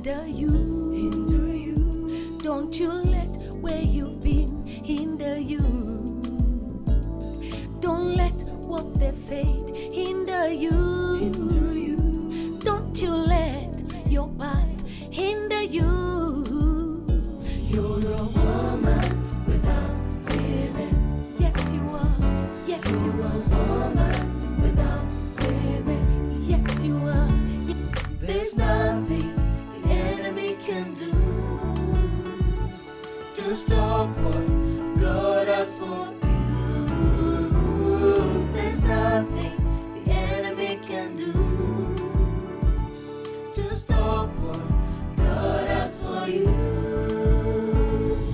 hinder you. Don't you let where you've been hinder you. Don't let what they've said hinder you. Don't you let your past hinder you. You're a woman without limits. Yes, you are. Yes, you are. A woman without limits. Yes, you are. There's nothing the enemy can do to stop what God has for you. There's nothing the enemy can do to stop what God has for you.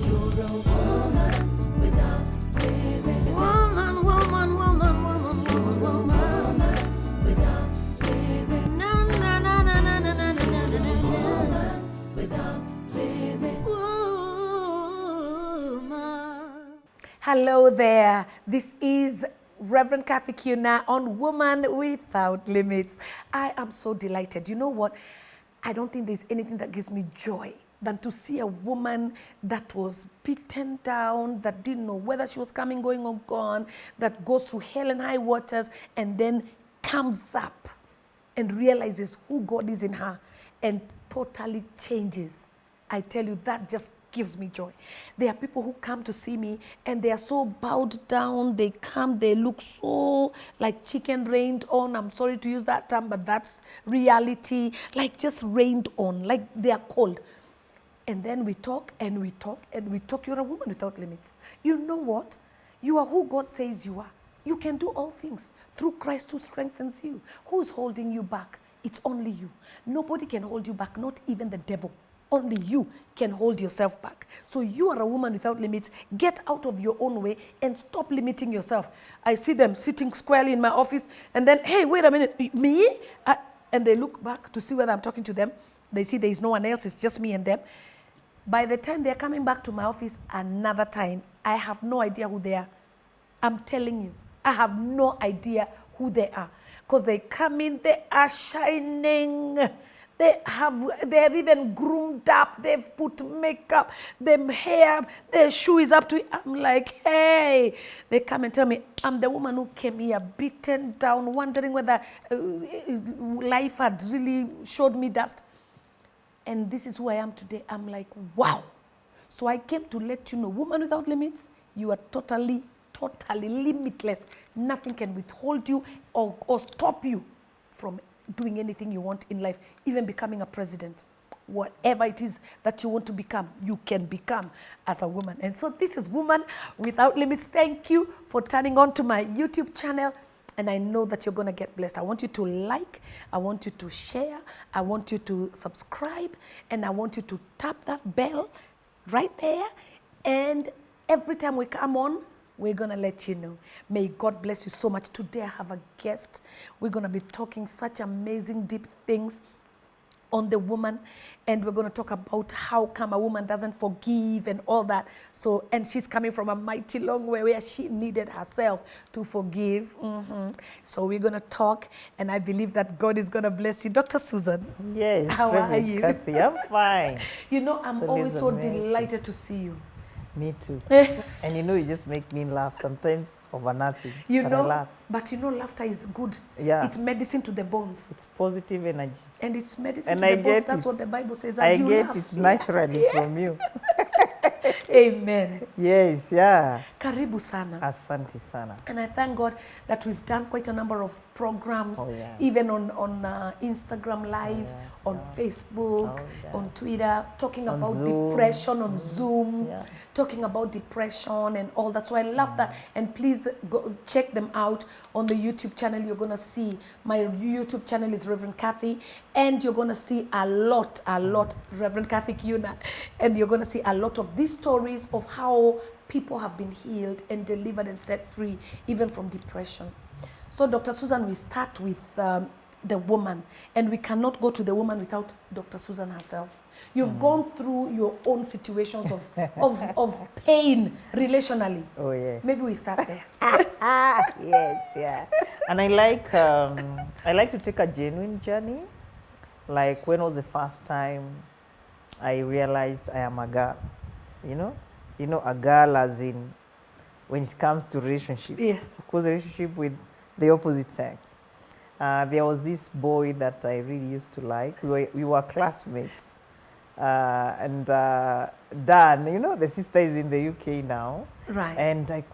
You're a woman without limits. Woman, woman, woman, woman, woman, woman without limits. Na na na na na na na na na na. Woman without limits. Woman. Hello there. This is Reverend Kathy Kiuna on Woman Without Limits. I am so delighted. You know what? I don't think there's anything that gives me joy than to see a woman that was beaten down, that didn't know whether she was coming, going, or gone, that goes through hell and high waters and then comes up and realizes who God is in her and totally changes. I tell you, that just gives me joy. There are people who come to see me and they are so bowed down. They come, they look so like chicken rained on. I'm sorry to use that term, but that's reality. Like just rained on, like they are cold. And then we talk and we talk and we talk. You're a woman without limits. You know what? You are who God says you are. You can do all things through Christ who strengthens you. Who's holding you back? It's only you. Nobody can hold you back, not even the devil. Only you can hold yourself back. So you are a woman without limits. Get out of your own way and stop limiting yourself. I see them sitting squarely in my office and then, hey, wait a minute, me? And they look back to see whether I'm talking to them. They see there is no one else, it's just me and them. By the time they're coming back to my office another time, I have no idea who they are. I'm telling you, I have no idea who they are. Because they come in, they are shining. They have even groomed up. They've put makeup, their hair, their shoe is up to it. I'm like, hey. They come and tell me, I'm the woman who came here beaten down, wondering whether life had really showed me dust. And this is who I am today. I'm like, wow. So I came to let you know, woman without limits, you are totally limitless. Nothing can withhold you or stop you from doing anything you want in life, even becoming a president. Whatever it is that you want to become, you can become as a woman. And so this is Woman Without Limits. Thank you for turning on to my YouTube channel. And I know that you're going to get blessed. I want you to like, I want you to share, I want you to subscribe, and I want you to tap that bell right there. And every time we come on, we're going to let you know. May God bless you so much. Today I have a guest. We're going to be talking such amazing, deep things on the woman. And we're going to talk about how come a woman doesn't forgive and all that. So, and she's coming from a mighty long way where she needed herself to forgive. So we're going to talk. And I believe that God is going to bless you. Dr. Susan. Yes. How are you? Kathy, I'm fine. You know, I'm always so delighted to see you. Me too. And you know, you just make me laugh sometimes over nothing. You but know, I laugh. but you know, laughter is good. Yeah. It's medicine to the bones. It's positive energy. And it's medicine And to I the bones. get That's it. what the Bible says. As I you get laugh. it naturally from you. Amen. Yes, yeah. Karibu sana. Asante sana. And I thank God that we've done quite a number of programs, even on Instagram Live, on Facebook, on Twitter, talking on about Zoom. Depression, on Zoom, talking about depression and all that. So I love that. And please go check them out on the YouTube channel. You're going to see my YouTube channel is Reverend Kathy, and you're going to see a lot, Reverend Kathy Kiuna, and you're going to see a lot of these stories of how people have been healed and delivered and set free, even from depression. So, Dr. Susan, we start with the woman, and we cannot go to the woman without Dr. Susan herself. You've gone through your own situations of pain relationally. Oh, yes. Maybe we start there. Yes, yeah. And I like to take a genuine journey. Like, when was the first time I realized I am a girl. A girl as in when it comes to relationship. Yes. Of course, relationship with the opposite sex. There was this boy that I really used to like. We were classmates. And Dan, the sister is in the UK now. Right. And I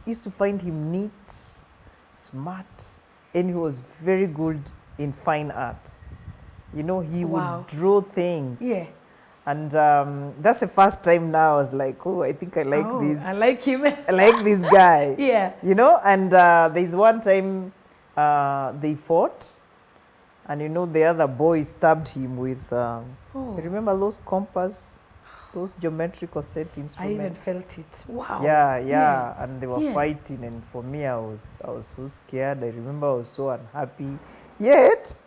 used to find him neat, smart, and he was very good in fine art. He Wow. would draw things. Yeah. And that's the first time now I was like, oh, I think I like this. I like him. I like this guy. Yeah. And there's one time they fought, and the other boy stabbed him with, remember those compass, those geometrical set instruments? I even felt it. Wow. Yeah. And they were Yeah. fighting, and for me, I was so scared. I remember I was so unhappy. Yet,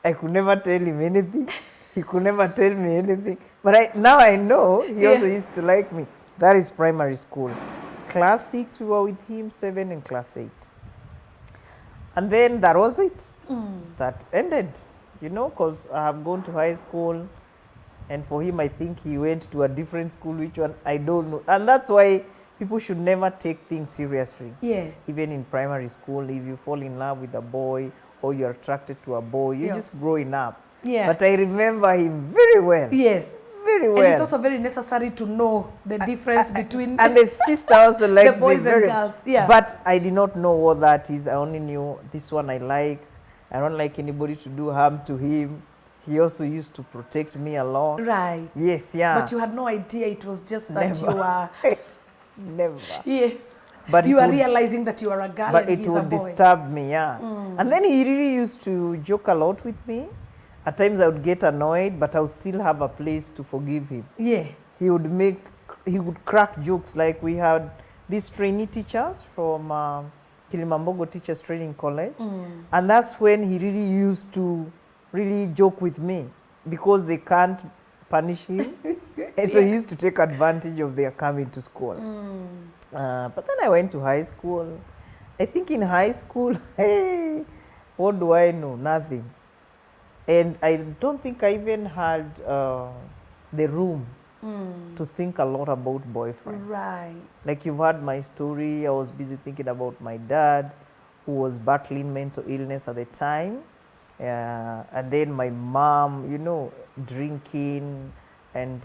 I could never tell him anything. He could never tell me anything. But now I know he also used to like me. That is primary school. Class 6, we were with him, 7 in class 8. And then that was it. That ended, because I have gone to high school. And for him, I think he went to a different school. Which one, I don't know. And that's why people should never take things seriously. Yeah. Even in primary school, if you fall in love with a boy or you're attracted to a boy, you're just growing up. Yeah. But I remember him very well. Yes. Very well. And it's also very necessary to know the difference between and the sister also liked the boys me and very, girls. Yeah. But I did not know what that is. I only knew this one I like. I don't like anybody to do harm to him. He also used to protect me a lot. Right. Yes, yeah. But you had no idea it was just that Never. you were. Never. Yes. But you it are would- realizing that you are a girl But and it he's a would boy. disturb me, yeah. And then he really used to joke a lot with me. At times I would get annoyed, but I would still have a place to forgive him. Yeah. He would crack jokes. Like we had these trainee teachers from Kilimambogo Teachers Training College. And that's when he really used to really joke with me because they can't punish him. And so he used to take advantage of their coming to school. But then I went to high school. I think in high school, hey, what do I know? Nothing. And I don't think I even had the room to think a lot about boyfriends. Right. Like you've heard my story, I was busy thinking about my dad, who was battling mental illness at the time. And then my mom, drinking and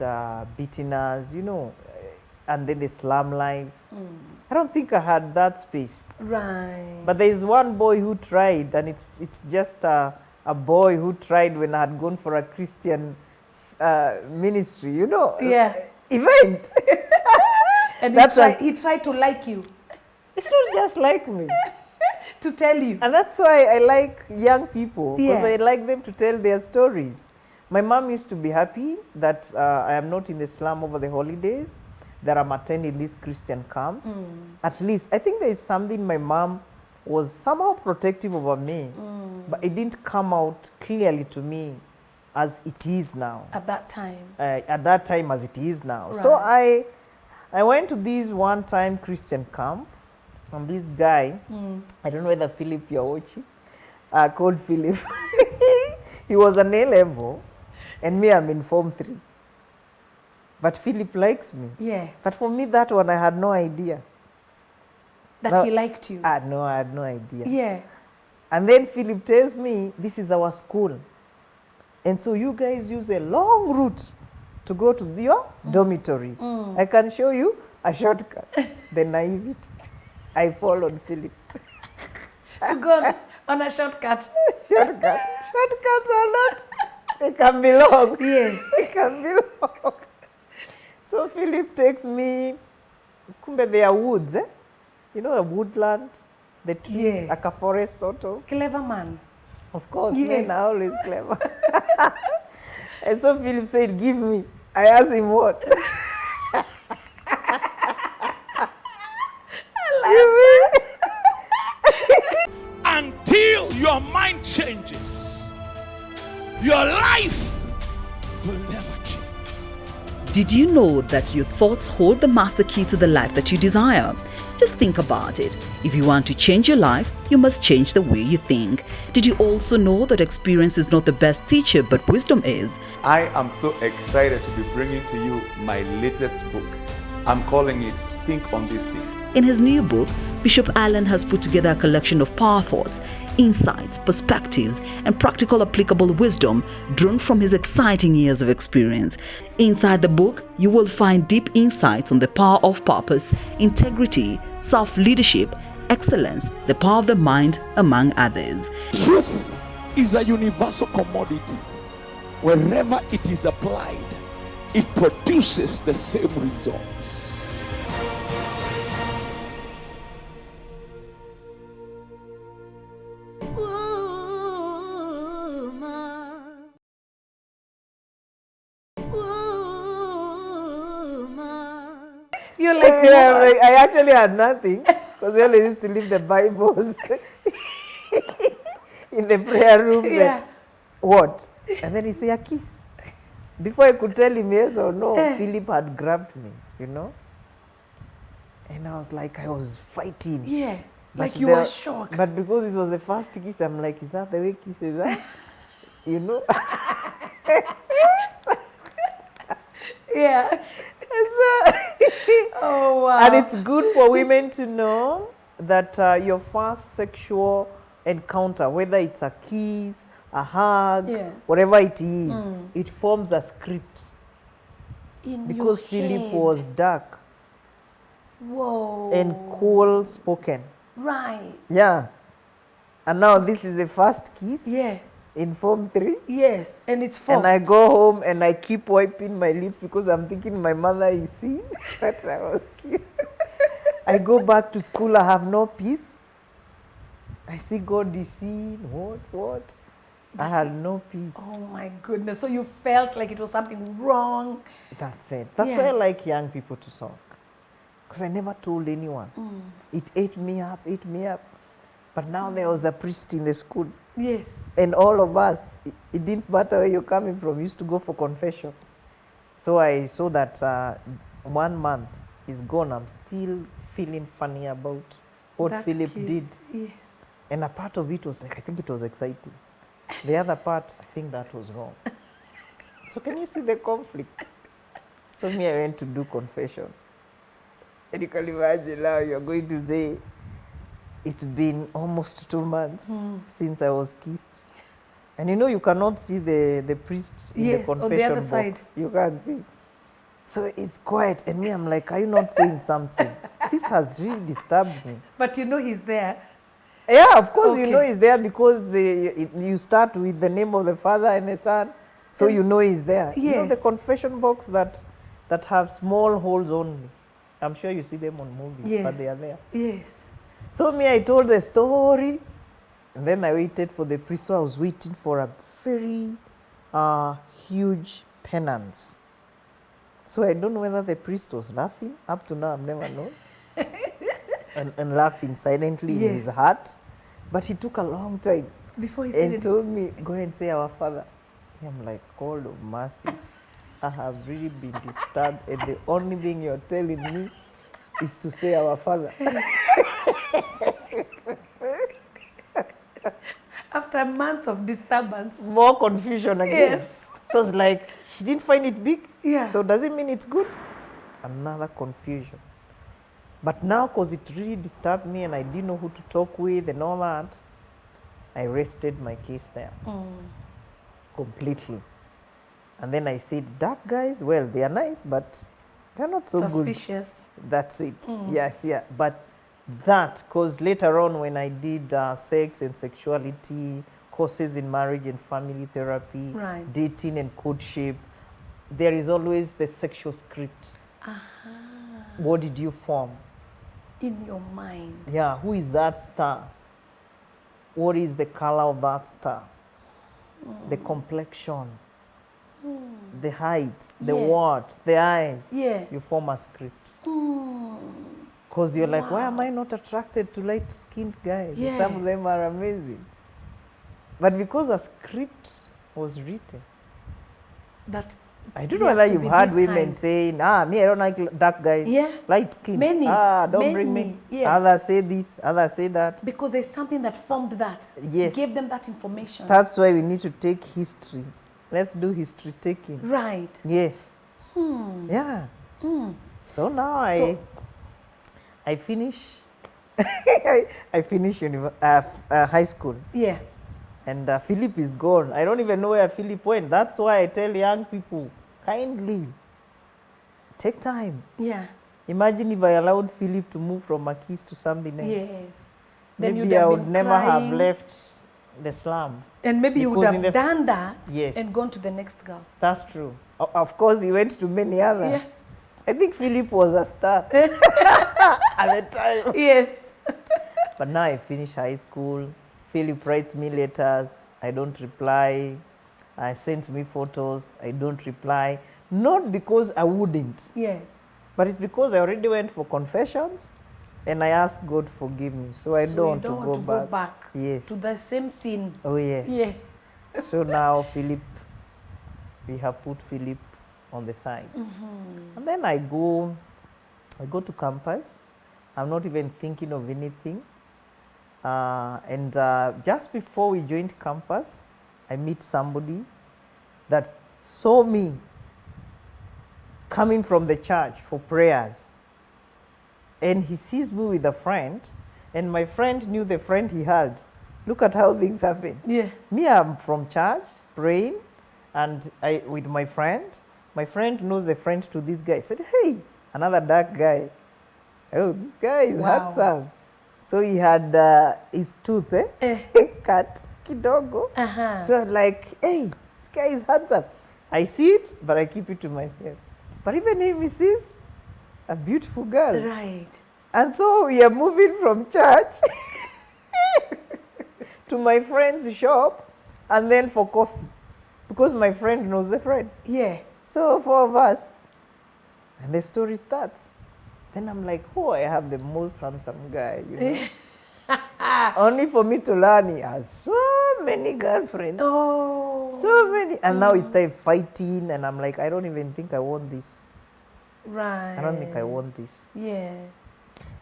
beating us, and then the slum life. I don't think I had that space. Right. But there is one boy who tried, and it's just a boy who tried when I had gone for a Christian ministry, Yeah. event. And That's he tried to like you, It's not just like me. to tell you. And that's why I like young people, because Yeah. I like them to tell their stories. My mom used to be happy that I am not in the slum over the holidays, that I'm attending these Christian camps. At least, I think there is something my mom was somehow protective over me, but it didn't come out clearly to me as it is now. At that time. At that time as it is now. So Right. I went to this one-time Christian camp, and this guy, I don't know whether Philip you're watching, called Philip. He was an A-level, and me, I'm in Form 3. But Philip likes me. Yeah. But for me, that one, I had no idea. That he liked you. I had no idea. Yeah. And then Philip tells me, this is our school. And so you guys use a long route to go to your dormitories. I can show you a shortcut. The naivety. I followed Philip. To go on a shortcut. Shortcut. Shortcuts are not, they can be long. Yes. They can be long. So Philip takes me, kumbe there are woods, eh? You know the woodland, the trees, Yes. like a forest sort of. Clever man. Of course, Yes. men are always clever. And so Philip said, give me. I asked him what? Until your mind changes, your life will never change. Did you know that your thoughts hold the master key to the life that you desire? Just think about it. If you want to change your life, you must change the way you think. Did you also know that experience is not the best teacher, but wisdom is? I am so excited to be bringing to you my latest book. I'm calling it Think on These Things. In his new book, Bishop Allen has put together a collection of power thoughts, insights, perspectives, and practical applicable wisdom drawn from his exciting years of experience. Inside the book, you will find deep insights on the power of purpose, integrity, self-leadership, excellence, the power of the mind, among others. Truth is a universal commodity. Wherever it is applied, it produces the same results. You're like, Yeah, I actually had nothing because we always used to leave the Bibles in the prayer rooms. Yeah. And, what? And then he said, a kiss. Before I could tell him yes or no, Philip had grabbed me, you know. And I was like, I was fighting. yeah, But like you there- were shocked. But because it was the first kiss, I'm like, is that the way kisses are? You know? yeah. And so Oh, wow. and it's good for women to know that your first sexual encounter, whether it's a kiss, a hug, Yeah. whatever it is, it forms a script. in Because your Philip head. was dark Whoa. and cool spoken. Right. Yeah. And now this is the first kiss Yeah. in Form 3. Yes. And it's forced. And I go home and I keep wiping my lips because I'm thinking my mother is seeing that I was kissed. I go back to school, I have no peace. I see God is seeing, what? I had no peace. Oh my goodness. So you felt like it was something wrong. That's it. That's Yeah. why I like young people to talk. Because I never told anyone. It ate me up. But now there was a priest in the school. Yes. And all of us, it didn't matter where you're coming from, used to go for confessions. So I saw that 1 month is gone. I'm still feeling funny about what That Philip kiss. did. Yes. And a part of it was like, I think it was exciting. The other part, I think that was wrong. So can you see the conflict? So me, I went to do confession. And you can imagine now you're going to say, it's been almost 2 months since I was kissed. And you know, you cannot see the priest in Yes, the on the confession other box. side. You can't see. So it's quiet. And me, I'm like, are you not saying something? This has really disturbed me. But you know he's there. Yeah, of course, you Okay. know he's there because you start with the name of the Father and the Son, so you know he's there. You know the Yes. confession box that have small holes only. I'm sure you see them on movies, but Yes. they are there. Yes. So me, I told the story, and then I waited for the priest. So I was waiting for a very huge penance. So I don't know whether the priest was laughing. Up to now, I've never known. and laughing silently in his Yes. heart. But he took a long time Before he said and it. told me, go and say our Father. I'm like, God of mercy, I have really been disturbed, and the only thing you're telling me is to say our Father. After months of disturbance. More confusion again. Yes. So it's like, he didn't find it big. Yeah. So does it mean it's good? Another confusion. But now, because it really disturbed me and I didn't know who to talk with and all that, I rested my case there completely. And then I said, dark guys, well, they are nice, but they're not so Suspicious. good. That's it. Yes, yeah. But that, because later on when I did sex and sexuality, courses in marriage and family therapy, Right. dating and courtship, there is always the sexual script. What did you form? In your mind. Yeah, who is that star? What is the color of that star? The complexion, the height, the Yeah. what, the eyes. Yeah. You form a script. Because you're like, why am I not attracted to light-skinned guys? Yeah. Some of them are amazing. But because a script was written, That I don't He know has whether to you've be heard this women kind. saying, me, I don't like dark guys, Yeah. light skin. Many, Don't bring me. many, yeah. Others say this, others say that. Because there's something that formed that. Yes. Gave them that information. That's why we need to take history. Let's do history taking. right. Yes. Yeah. So now I finish I finish high school, Yeah. and Philip is gone. I don't even know where Philip went. That's why I tell young people, kindly take time. Yeah. Imagine if I allowed Philip to move from Makis to something else. Yes. Then you'd Maybe I have would been never crying. have left the slum. And maybe you would Because in have the done that Yes. and gone to the next girl. That's true. Of course, he went to many others. Yeah. I think Philip was a star at the time. Yes. But now I finish high school. Philip writes me letters. I don't reply. I sends me photos. I don't reply. Not because I wouldn't, Yeah. but it's because I already went for confessions and I asked God to forgive me. So I So don't you want don't to want go to back. go back Yes. to the same sin. Oh, yes. Yeah. So now Philip, we have put Philip on the side. And then I go to campus. I'm not even thinking of anything. And just before we joined campus, I meet somebody that saw me coming from the church for prayers. And he sees me with a friend, and my friend knew the friend he had. Look at how things happen. Yeah. Me, I'm from church praying, and with my friend. My friend knows the friend to this guy. Said, hey, another dark guy. Oh, this guy is Wow. handsome. So he had his tooth cut, kidogo. So I'm like, hey, this guy is handsome. I see it, but I keep it to myself. But even him, he sees a beautiful girl. Right. And so we are moving from church to my friend's shop, and then for coffee, because my friend knows the friend. Yeah. So 4 of us, and the story starts. Then I'm like, oh, I have the most handsome guy, you know. Only for me to learn he has so many girlfriends. Oh. So many. And now we start fighting, and I'm like, I don't even think I want this. Right. I don't think I want this. Yeah.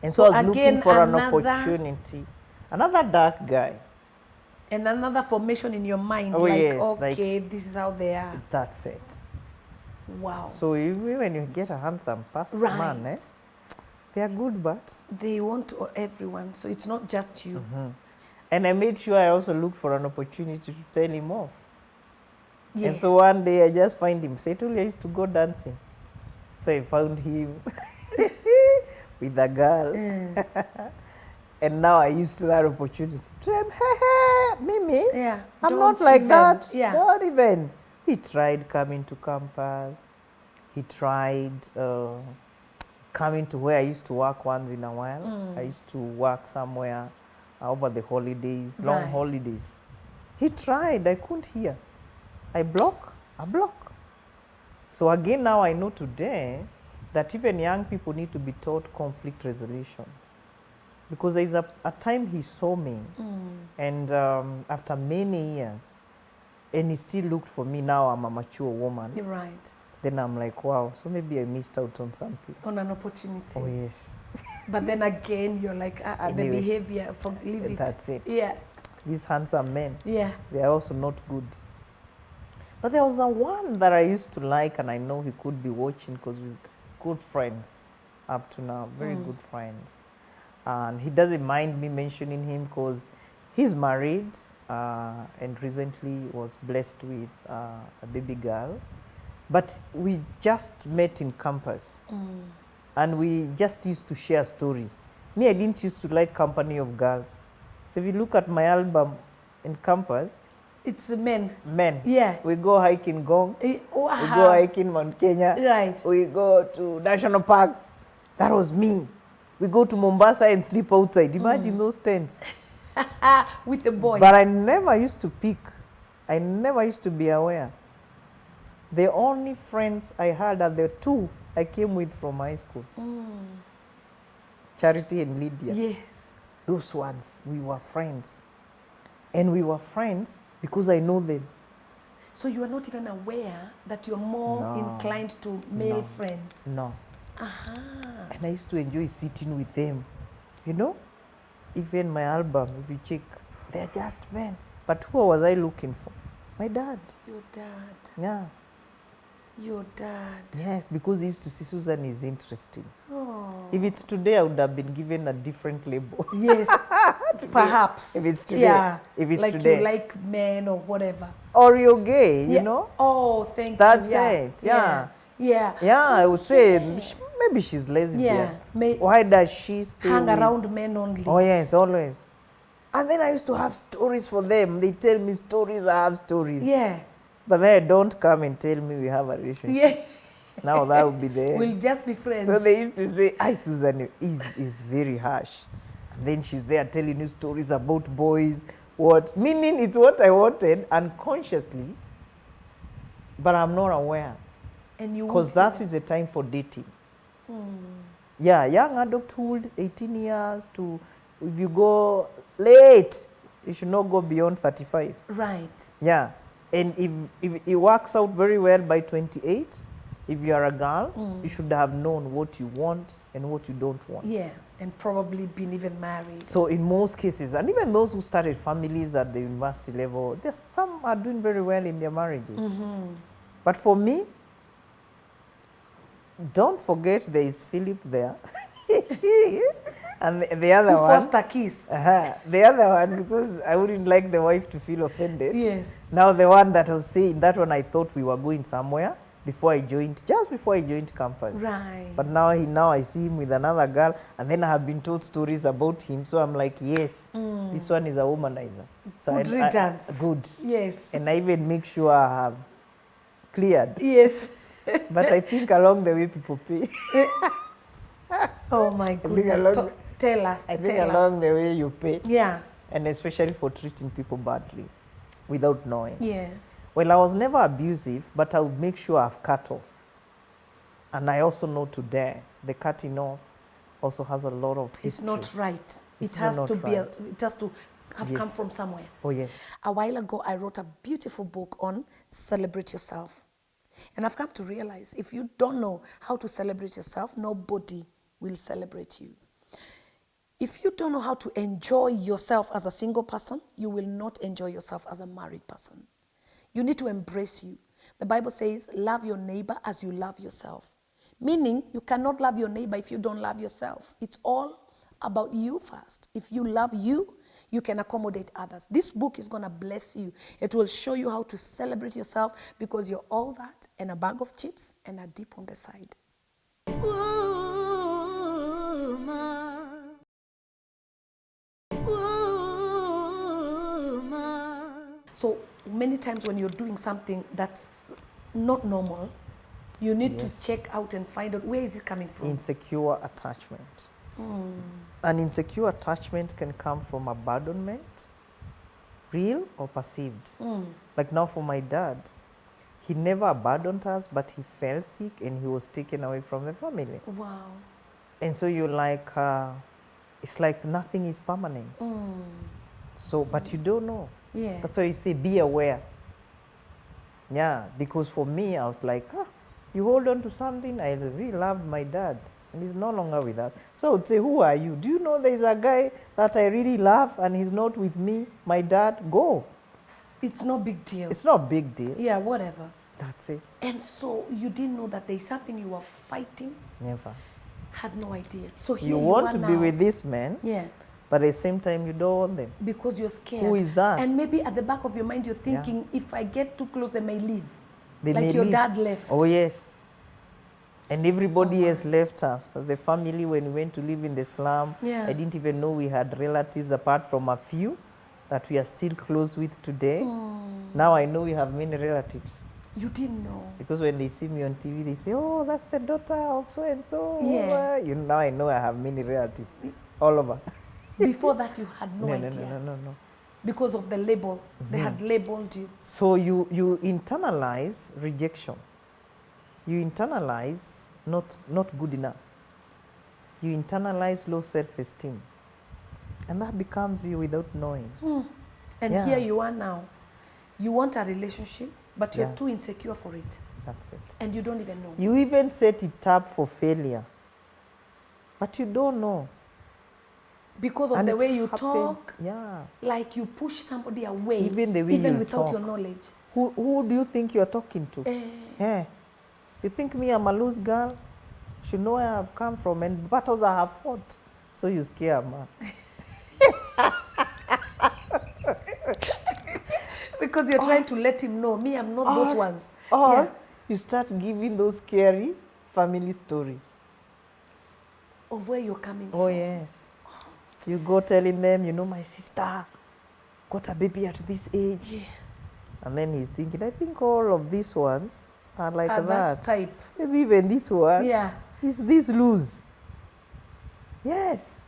And so I was again, looking for an another- opportunity. Another dark guy. And another formation in your mind, Oh, like, yes, okay, this is how they are. That's it. Wow. So even when you get a handsome person, Right. man, they are good, but. They want everyone, so it's not just you. And I made sure I also looked for an opportunity to tell him off. Yes. And so one day I just find him. Setuli, I used to go dancing. So I found him with a girl. And now I used that opportunity to tell him, hey, Mimi, Yeah. I'm don't not like even- that. Yeah. Not even. He tried coming to campus. He tried coming to where I used to work once in a while. I used to work somewhere over the holidays, long Right. holidays. He tried. I couldn't hear. I block. So again, now I know today that even young people need to be taught conflict resolution. Because there's a time he saw me, and after many years, and he still looked for me. Now I'm a mature woman. You're right. Then I'm like, wow, so maybe I missed out on something. On an opportunity. Oh, yes. But then again, you're like, the Anyway, behavior, leave it. that's it. Yeah. These handsome men, Yeah. they are also not good. But there was a one that I used to like, and I know he could be watching because we're good friends up to now, very good friends. And he doesn't mind me mentioning him because he's married and recently was blessed with a baby girl. But we just met in campus and we just used to share stories. Me, I didn't used to like company of girls. So if you look at my album in campus, It's men. men. Yeah. We go hiking Gong. Oh, We go hiking Mount Kenya. Right. We go to national parks. That was me. We go to Mombasa and sleep outside. Imagine those tents. With the boys. But I never used to pick. I never used to be aware. The only friends I had are the two I came with from high school. Charity and Lydia. Yes. Those ones, we were friends. And we were friends because I know them. So you are not even aware that you're more No. inclined to male No. friends. No. Aha. And I used to enjoy sitting with them. You know, even my album, if you check, they're just men. But who was I looking for? My dad. Your dad. Yeah. Your dad. Yes, because he used to see Susan is interesting. Oh. If it's today, I would have been given a different label. Yes. Perhaps. If it's today. Yeah. If it's like today. you like men or whatever. Or you're gay, you Yeah. know? Oh, thank That's you. Yeah. it, yeah. Yeah. Yeah, I would say Okay. maybe she's lesbian. Yeah. Why does she stay Hang with- around men only. Oh yes, always. And then I used to have stories for them. They tell me stories, I have stories. Yeah. But then don't come and tell me we have a relationship. Yeah. Now that would be the end. We'll just be friends. So they used to say, "Hi, Susan is very harsh," and then she's there telling you stories about boys. What meaning? It's what I wanted unconsciously, but I'm not aware And you because won't that is the time for dating. Yeah, young adulthood, 18 years to if you go late, you should not go beyond 35. Right. Yeah, and if it works out very well by 28. If you are a girl, you should have known what you want and what you don't want. Yeah. And probably been even married. So in most cases, and even those who started families at the university level, some are doing very well in their marriages. But for me, don't forget there is Philip there. And the other Who one. forced a kiss? The other one, because I wouldn't like the wife to feel offended. Yes. Now the one that I was saying, that one I thought we were going somewhere just before I joined campus. Right. But now I see him with another girl, and then I have been told stories about him. So I'm like, yes, this one is a womanizer. So Good riddance. good. Yes. And I even make sure I have cleared. Yes. But I think along the way people pay. Oh my goodness. along- Tell us. I think tell along us. the way you pay. Yeah. And especially for treating people badly without knowing. Yeah. Well, I was never abusive, but I would make sure I've cut off. And I also know today the cutting off also has a lot of history. It's not right. It's It has not to be. right. It has to have come Yes. from somewhere. Oh, yes. A while ago, I wrote a beautiful book on celebrate yourself. And I've come to realize if you don't know how to celebrate yourself, nobody will celebrate you. If you don't know how to enjoy yourself as a single person, you will not enjoy yourself as a married person. You need to embrace you. The Bible says, love your neighbor as you love yourself. Meaning, you cannot love your neighbor if you don't love yourself. It's all about you first. If you love you, you can accommodate others. This book is going to bless you. It will show you how to celebrate yourself because you're all that and a bag of chips and a dip on the side. So many times when you're doing something that's not normal, you need Yes. to check out and find out where is it coming from. Insecure attachment. An insecure attachment can come from abandonment, real or perceived. Like now for my dad, he never abandoned us, but he fell sick and he was taken away from the family. Wow. And so you're like, it's like nothing is permanent. So, but you don't know. Yeah. That's why you say be aware. Yeah, because for me, I was like, you hold on to something. I really loved my dad, and he's no longer with us. So I would say, who are you? Do you know there's a guy that I really love and he's not with me? My dad, go. It's no big deal. It's not a big deal. Yeah, whatever. That's it. And so you didn't know that there's something you were fighting, Never. had no idea. So here You want are to be now. with this man, Yeah, but at the same time, you don't want them. because you're scared. Who is that? And maybe at the back of your mind, you're thinking, if I get too close, they may leave. They Like may your leave. dad left. Oh, yes. And everybody has left us. As the family, when we went to live in the slum, Yeah. I didn't even know we had relatives apart from a few that we are still close with today. Now I know we have many relatives. You didn't know. Because when they see me on TV, they say, oh, that's the daughter of so-and-so. Yeah. Now I know I have many relatives all over. Before that, you had no idea. No. Because of the label. They had labeled you. So you internalize rejection. You internalize not good enough. You internalize low self-esteem. And that becomes you without knowing. And Yeah. here you are now. You want a relationship, But you're Yeah. too insecure for it. That's it. And you don't even know. You even set it up for failure, but you don't know. Because of And the it way you happens. talk, Yeah. like you push somebody away, Even the way even you without talk. your knowledge. Who do you think you're talking to? Eh, Yeah. You think me, I'm a loose girl? You know where I've come from and battles I have fought. So you scare, man. because you're trying to let him know, me, I'm not those ones. Or Yeah. you start giving those scary family stories. Of where you're coming Oh, from. yes. You go telling them, you know, my sister got a baby at this age. Yeah. And then he's thinking, I think all of these ones are like That that. type. Maybe even this one Yeah. is this loose. Yes.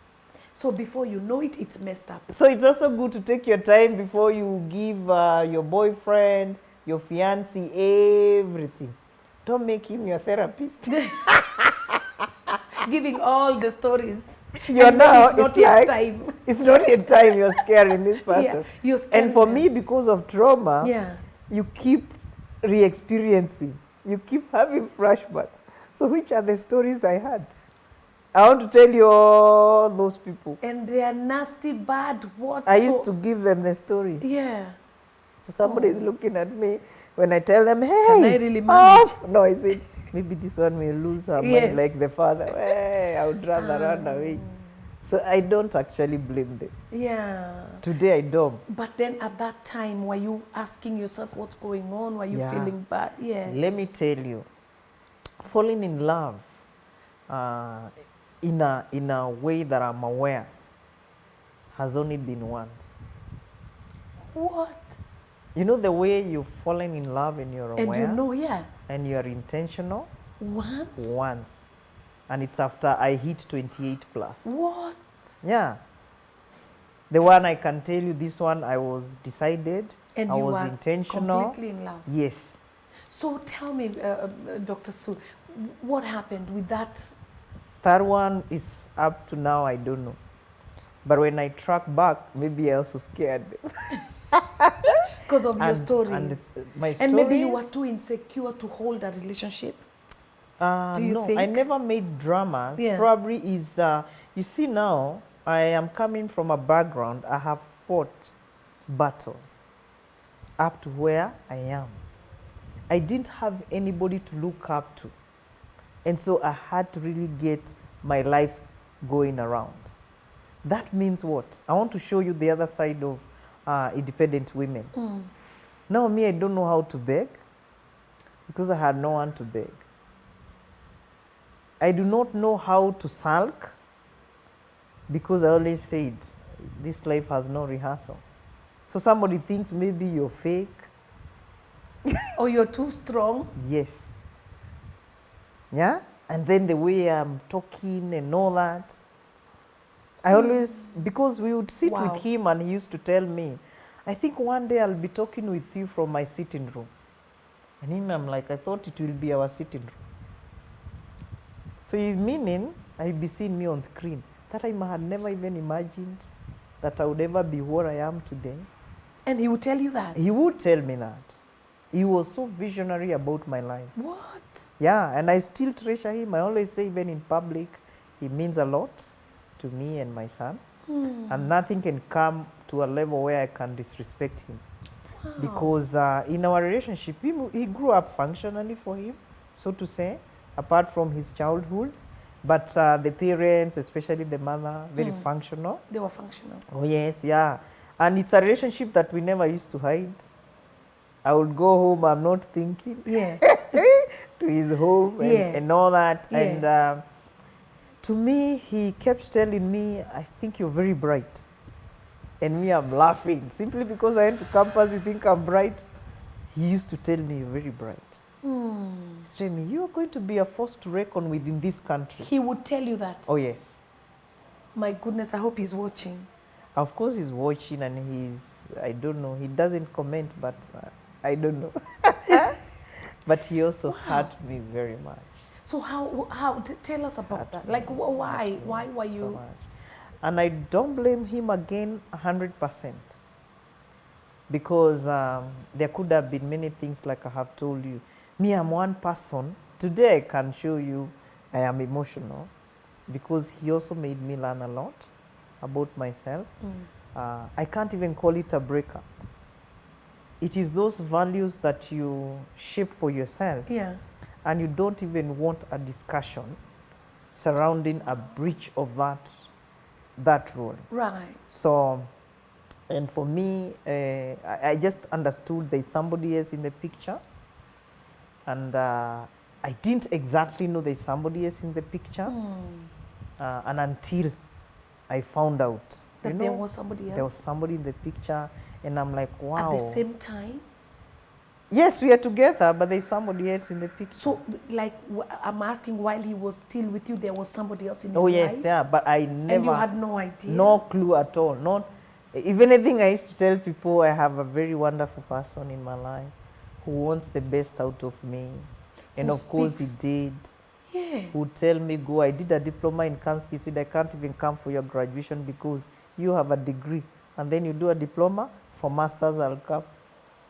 So before you know it, it's messed up. So it's also good to take your time before you give your boyfriend, your fiancé, everything. Don't make him your therapist. Giving all the stories. You're And maybe now, it's not it's yet like, time. it's not yet time you're scaring this person. Yeah, you're scaring And for them. me, because of trauma, Yeah. you keep re-experiencing. You keep having flashbacks. So which are the stories I had? I want to tell you all those people. And they are nasty, bad, what? I used to give them the stories. Yeah. So somebody is looking at me when I tell them, hey, Can I really manage? off. No, I said, maybe this one may lose her Yes. mind like the father. Hey, I would rather run away. So I don't actually blame them. Yeah. Today I don't. But then at that time, were you asking yourself what's going on? Were you Yeah. feeling bad? Yeah. Let me tell you, falling in love in a way that I'm aware has only been once. What? You know the way you've fallen in love and you're aware And you know, yeah. and you're intentional? Once? Once. And it's after I hit 28 plus. What? Yeah. The one I can tell you, this one I was decided, And I you was were intentional. completely in love. Yes. So tell me, Dr. Sue, what happened with that? Third one is up to now, I don't know. But when I track back, maybe I also scared them. Because of your stories. My stories. And maybe you were too insecure to hold a relationship. Do you no, think? I never made dramas. Yeah. Probably is, you see now, I am coming from a background, I have fought battles up to where I am. I didn't have anybody to look up to. And so I had to really get my life going around. That means what? I want to show you the other side of independent women. Now me, I don't know how to beg because I had no one to beg. I do not know how to sulk because I always said this life has no rehearsal. So somebody thinks maybe you're fake. Or you're too strong. Yes. Yeah? And then the way I'm talking and all that. I always, because we would sit Wow. with him and he used to tell me, I think one day I'll be talking with you from my sitting room. And him, I'm like, I thought it will be our sitting room. So he's meaning I'll be seeing me on screen. That I had never even imagined that I would ever be where I am today. And he would tell you that. He would tell me that. He was so visionary about my life. What? Yeah, and I still treasure him. I always say, even in public, he means a lot to me and my son. And nothing can come to a level where I can disrespect him. Because in our relationship, he grew up functionally for him, so to say, apart from his childhood. But the parents, especially the mother, very functional. They were functional. Oh, yes, yeah. And it's a relationship that we never used to hide. I would go home, I'm not thinking. Yeah. To his home and, Yeah. and all that. Yeah. And to me, he kept telling me, I think you're very bright. And me, I'm laughing. Simply because I went to campus, you think I'm bright? He used to tell me, you're very bright. He's telling me, you're going to be a force to reckon with in this country. He would tell you that. Oh, yes. My goodness, I hope he's watching. Of course, he's watching and he's, I don't know, he doesn't comment, but I don't know. But he also hurt me very much. So tell us about that. Like, why were you? So much. And I don't blame him again 100%. because there could have been many things like I have told you. Me, I'm one person. Today I can show you I am emotional because he also made me learn a lot about myself. I can't even call it a breakup. It is those values that you shape for yourself, Yeah. and you don't even want a discussion surrounding a breach of that rule. Right. So, and for me, I just understood there's somebody else in the picture, and I didn't exactly know there's somebody else in the picture, and until I found out That there was somebody else? There was somebody in the picture, and I'm like, wow. At the same time? Yes, we are together, but there's somebody else in the picture. So, like, I'm asking, while he was still with you, there was somebody else in his Oh life? yes, yeah, but I never. And you had no idea? No clue at all. Not, if anything, I used to tell people I have a very wonderful person in my life who wants the best out of me, and Who of course he speaks. did. Yeah. Who would tell me, go, I did a diploma in cancer. He said, I can't even come for your graduation because you have a degree, and then you do a diploma. For masters, I'll come.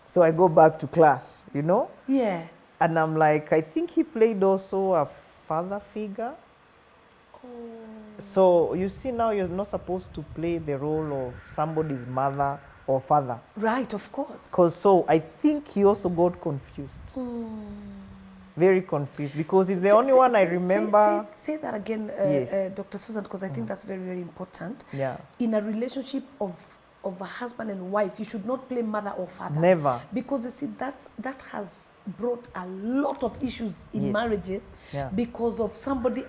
So I go back to class, you know? Yeah. And I'm like, I think he played also a father figure. So you see, now you're not supposed to play the role of somebody's mother or father. Right, of course. Because so I think he also got confused. Very confused, because he's the only one I remember. Say that again, Yes. Dr. Susan, because I think that's very, very important. Yeah. In a relationship of a husband and wife, you should not play mother or father. Never. Because you see, that has brought a lot of issues in Yes. marriages, Yeah. because of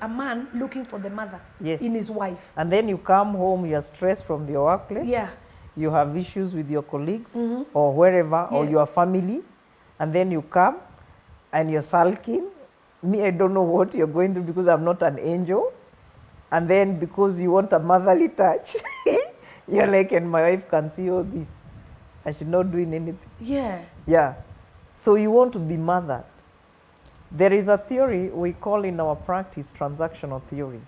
a man looking for the mother Yes. in his wife. And then you come home, you're stressed from your workplace. Yeah. You have issues with your colleagues or wherever, or Yeah. your family. And then you come and you're sulking. Me, I don't know what you're going through because I'm not an angel. And then because you want a motherly touch, you're like, and my wife can see all this. And she's not doing anything. Yeah. Yeah. So you want to be mothered. There is a theory we call in our practice transactional theory.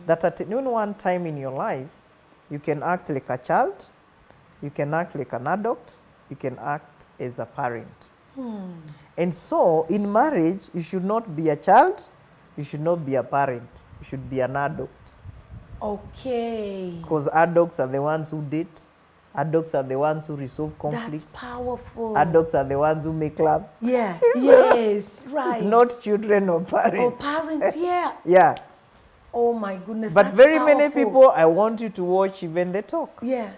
That at one time in your life, you can act like a child, you can act like an adult, you can act as a parent. And so in marriage, you should not be a child, you should not be a parent, you should be an adult. Okay. Because adults are the ones who date, adults are the ones who resolve conflicts. That's powerful. Adults are the ones who make love. Yeah. Yes. Right. It's not children or parents. Or parents. Yeah. Yeah. Oh my goodness. But that's very many powerful. people, I want you to watch even they talk. Yeah.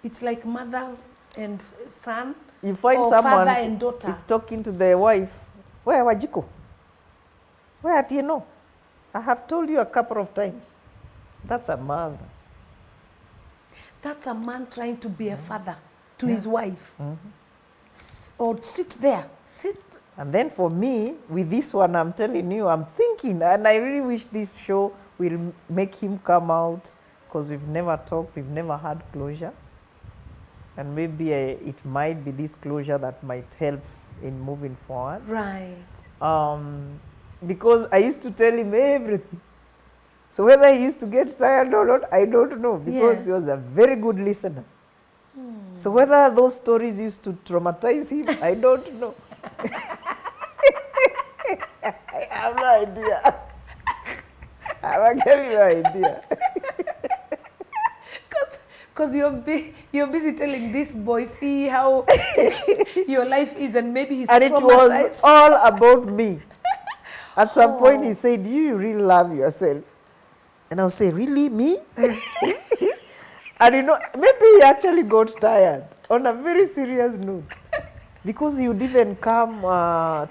It's like mother and son. You find or someone father and daughter. is talking to their wife. Where Wajiko? Where do you know? I have told you a couple of times. That's a mother. That's a man trying to be a father to his wife. Or sit there. Sit. And then for me, with this one, I'm telling you, I'm thinking, and I really wish this show will make him come out, because we've never talked, we've never had closure. And maybe it might be this closure that might help in moving forward. Right. Because I used to tell him everything. So whether he used to get tired or not, I don't know, because he was a very good listener. So whether those stories used to traumatize him, I don't know. I have no idea. I have actually no idea. Because you're busy telling this boy Fee how your life is, and maybe he's And it traumatized. was all about me. At some point he said, do you really love yourself? And I'll say, really, me? And you know, maybe he actually got tired on a very serious note. Because he would even come,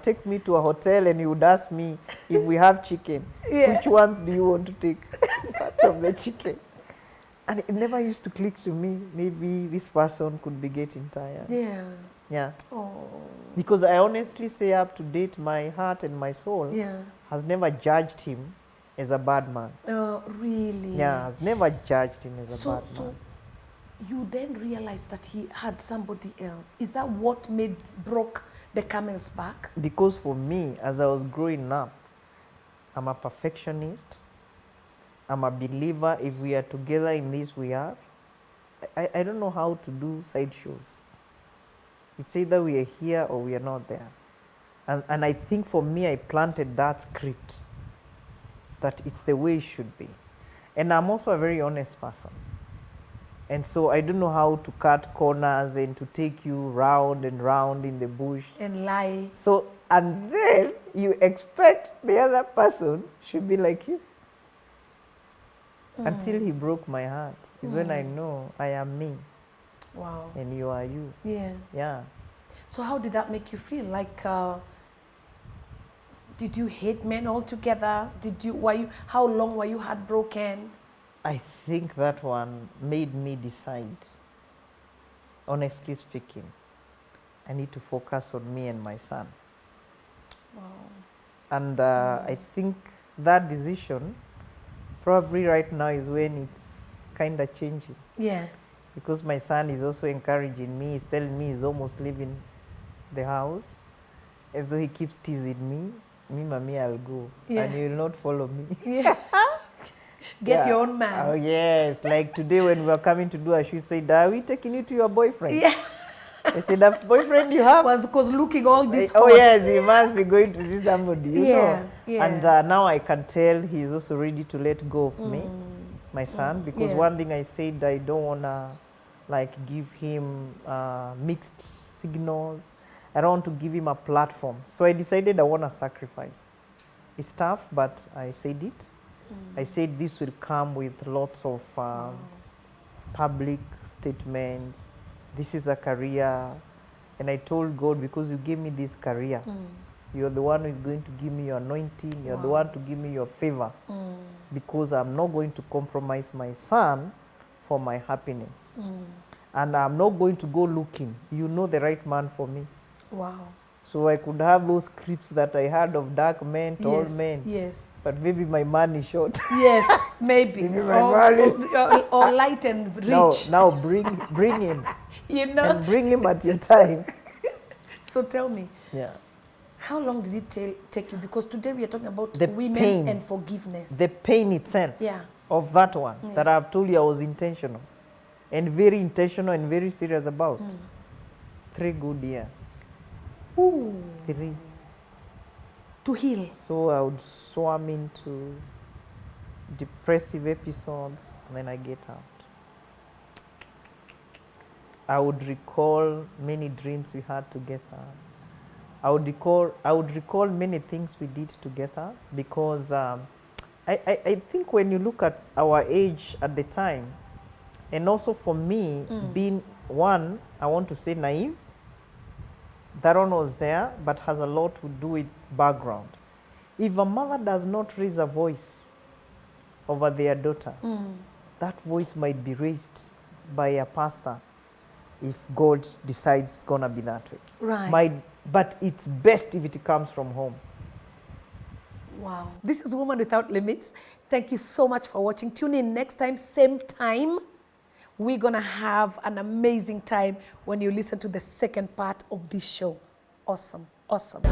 take me to a hotel, and he would ask me if we have chicken. Yeah. Which ones do you want to take? Parts of the chicken. And it never used to click to me. Maybe this person could be getting tired. Yeah. Yeah. Oh. Because I honestly say, up to date, my heart and my soul Yeah. has never judged him as a bad man. Really? Yeah, has never judged him as a bad man. So you then realized that he had somebody else. Is that what broke the camel's back? Because for me, as I was growing up, I'm a perfectionist. I'm a believer. If we are together in this, we are. I don't know how to do side shows. It's either we are here or we are not there. And I think for me, I planted that script that it's the way it should be. And I'm also a very honest person. And so I don't know how to cut corners and to take you round and round in the bush. And lie. So, and then you expect the other person should be like you. Until he broke my heart is when I know I am me Wow. and you are you. Yeah. Yeah. So how did that make you feel? Like, did you hate men altogether? How long were you heartbroken? I think that one made me decide, honestly speaking, I need to focus on me and my son. Wow. And I think that decision probably right now is when it's kind of changing. Yeah. Because my son is also encouraging me. He's telling me he's almost leaving the house. And so he keeps teasing me. Me, mommy, I'll go. Yeah. And you will not follow me. Yeah. Get Yeah. your own man. Oh, yes. Like today when we were coming to do a shoot, said, are we taking you to your boyfriend? Yeah. I said, that boyfriend you have? Because looking all this Oh, hot. yes, he must be going to see somebody, you Yeah, know. yeah. And now I can tell he's also ready to let go of me, my son, because Yeah. one thing I said, I don't want to like give him mixed signals. I don't want to give him a platform. So I decided I want to sacrifice. It's tough, but I said it. I said this will come with lots of public statements. This is a career. And I told God, because you gave me this career, you're the one who is going to give me your anointing. You're the one to give me your favor. Because I'm not going to compromise my son for my happiness. And I'm not going to go looking. You know the right man for me. Wow. So I could have those scripts that I had of dark men, tall Yes, men. yes. But maybe my man is short. Yes, maybe. Maybe my man is. Or light and rich. Now bring him. You know? And bring him at your time. So tell me, Yeah. how long did it take you? Because today we are talking about The women pain. and forgiveness. The pain itself Yeah. of that one that I've told you I was intentional. And very intentional and very serious about. 3 good years. Ooh. 3. To heal. So I would swim into depressive episodes and then I get out. I would recall many dreams we had together. I would recall many things we did together because I think when you look at our age at the time, and also for me, being one, I want to say naive, that one was there, but has a lot to do with background. If a mother does not raise a voice over their daughter, that voice might be raised by a pastor if God decides it's going to be that way. Right. But it's best if it comes from home. Wow. This is Woman Without Limits. Thank you so much for watching. Tune in next time, same time. We're going to have an amazing time when you listen to the second part of this show. Awesome. Awesome.